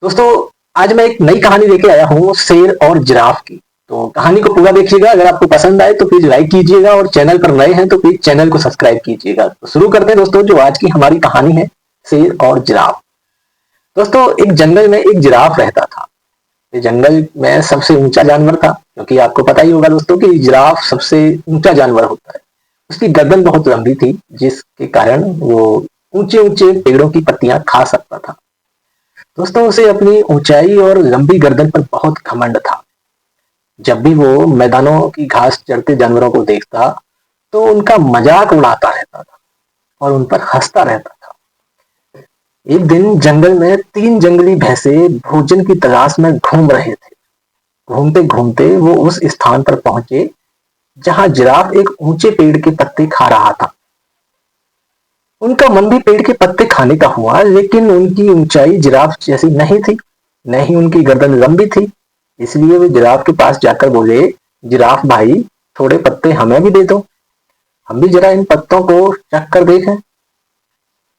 दोस्तों, आज मैं एक नई कहानी लेके आया हूँ शेर और जिराफ की। तो कहानी को पूरा देखिएगा। अगर आपको पसंद आए तो प्लीज लाइक कीजिएगा और चैनल पर नए हैं तो प्लीज चैनल को सब्सक्राइब कीजिएगा। तो शुरू करते हैं दोस्तों। जो आज की हमारी कहानी है, शेर और जिराफ। दोस्तों, एक जंगल में एक जिराफ रहता था। ये जंगल में सबसे ऊंचा जानवर था, क्योंकि आपको पता ही होगा दोस्तों कि जिराफ सबसे ऊंचा जानवर होता है। उसकी गर्दन बहुत लंबी थी, जिसके कारण वो ऊंचे ऊंचे पेड़ों की पत्तियां खा सकता था। दोस्तों, उसे अपनी ऊंचाई और लंबी गर्दन पर बहुत घमंड था। जब भी वो मैदानों की घास चरते जानवरों को देखता तो उनका मजाक उड़ाता रहता था और उन पर हंसता रहता था। एक दिन जंगल में 3 जंगली भैंसे भोजन की तलाश में घूम रहे थे। घूमते घूमते वो उस स्थान पर पहुंचे जहां जिराफ एक ऊंचे पेड़ के पत्ते खा रहा था। उनका मन भी पेड़ के पत्ते खाने का हुआ, लेकिन उनकी ऊंचाई जिराफ जैसी नहीं थी, न ही उनकी गर्दन लंबी थी। इसलिए वे जिराफ के पास जाकर बोले, जिराफ भाई, थोड़े पत्ते हमें भी दे दो, हम भी जरा इन पत्तों को चख कर देखें।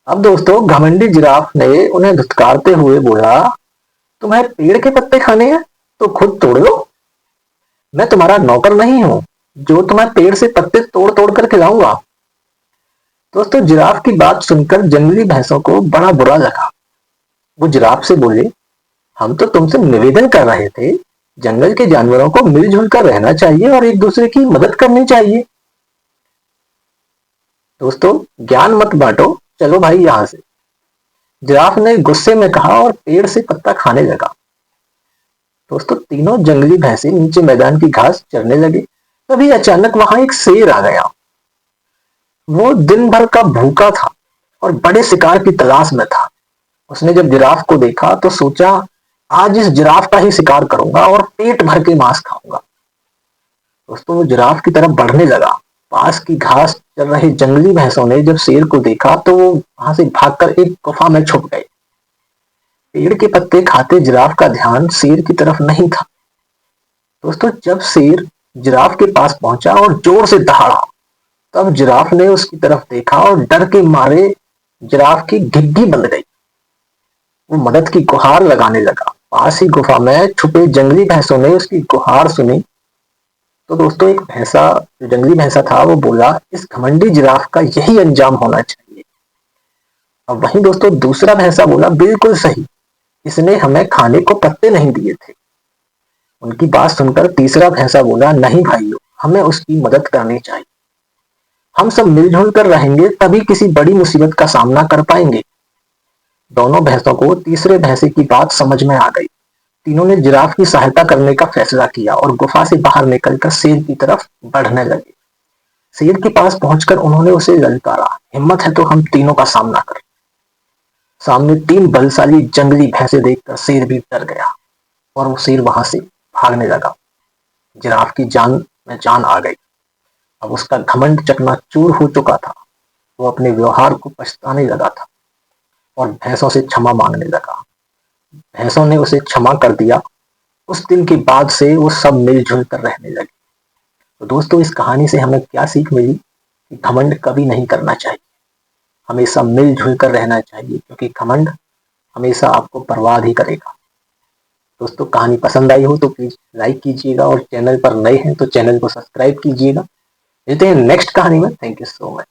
अब दोस्तों, घमंडी जिराफ ने उन्हें धुतकारते हुए बोला, तुम्हें पेड़ के पत्ते खाने हैं तो खुद तोड़ लो। मैं तुम्हारा नौकर नहीं हूं जो तुम्हें पेड़ से पत्ते तोड़ तोड़ कर खिलाऊंगा। दोस्तों, जिराफ की बात सुनकर जंगली भैंसों को बड़ा बुरा लगा। वो जिराफ से बोले, हम तो तुमसे निवेदन कर रहे थे, जंगल के जानवरों को मिलजुल कर रहना चाहिए और एक दूसरे की मदद करनी चाहिए। दोस्तों, ज्ञान मत बांटो, चलो भाई यहाँ से, जिराफ ने गुस्से में कहा और पेड़ से पत्ता खाने लगा। दोस्तों, तीनों जंगली भैंसे नीचे मैदान की घास चरने लगे। तभी अचानक वहां एक शेर आ गया। वो दिन भर का भूखा था और बड़े शिकार की तलाश में था। उसने जब जिराफ को देखा तो सोचा, आज इस जिराफ का ही शिकार करूंगा और पेट भर के मांस खाऊंगा। दोस्तों, वो जिराफ की तरफ बढ़ने लगा। पास की घास चल रहे जंगली भैंसों ने जब शेर को देखा तो वो वहां से भागकर एक गुफा में छुप गए। पेड़ के पत्ते खाते जिराफ का ध्यान शेर की तरफ नहीं था। दोस्तों, जब शेर जिराफ के पास पहुंचा और जोर से दहाड़ा, तब जिराफ ने उसकी तरफ देखा और डर के मारे जिराफ की घिघी बंध गई। वो मदद की गुहार लगाने लगा। पास ही गुफा में छुपे जंगली भैंसों ने उसकी गुहार सुनी। तो दोस्तों, एक भैंसा, जो जंगली भैंसा था, वो बोला, इस घमंडी जिराफ का यही अंजाम होना चाहिए। अब वहीं दोस्तों दूसरा भैंसा बोला, बिल्कुल सही, इसने हमें खाने को पत्ते नहीं दिए थे। उनकी बात सुनकर तीसरा भैंसा बोला, नहीं भाइयों, हमें उसकी मदद करनी चाहिए। हम सब मिलजुल कर रहेंगे तभी किसी बड़ी मुसीबत का सामना कर पाएंगे। दोनों भैंसों को तीसरे भैंसे की बात समझ में आ गई। तीनों ने जिराफ की सहायता करने का फैसला किया और गुफा से बाहर निकलकर शेर की तरफ बढ़ने लगे। शेर के पास पहुंचकर उन्होंने उसे ललकारा, हिम्मत है तो हम तीनों का सामना कर। सामने 3 बलशाली जंगली भैंसे देखकर शेर भी डर गया और वो शेर वहां से भागने लगा। जिराफ की जान में जान आ गई। अब उसका घमंड चकनाचूर हो चुका था। वो अपने व्यवहार को पछताने लगा था और भैंसों से क्षमा मांगने लगा। भैंसों ने उसे क्षमा कर दिया। उस दिन के बाद से वो सब मिलजुल कर रहने लगे। तो दोस्तों, इस कहानी से हमें क्या सीख मिली कि घमंड कभी नहीं करना चाहिए, हमेशा मिलजुल कर रहना चाहिए, क्योंकि घमंड हमेशा आपको बर्बाद ही करेगा। दोस्तों, कहानी पसंद आई हो तो प्लीज लाइक कीजिएगा और चैनल पर नए हैं तो चैनल को सब्सक्राइब कीजिएगा। मिलते हैं नेक्स्ट कहानी में। Thank you so much.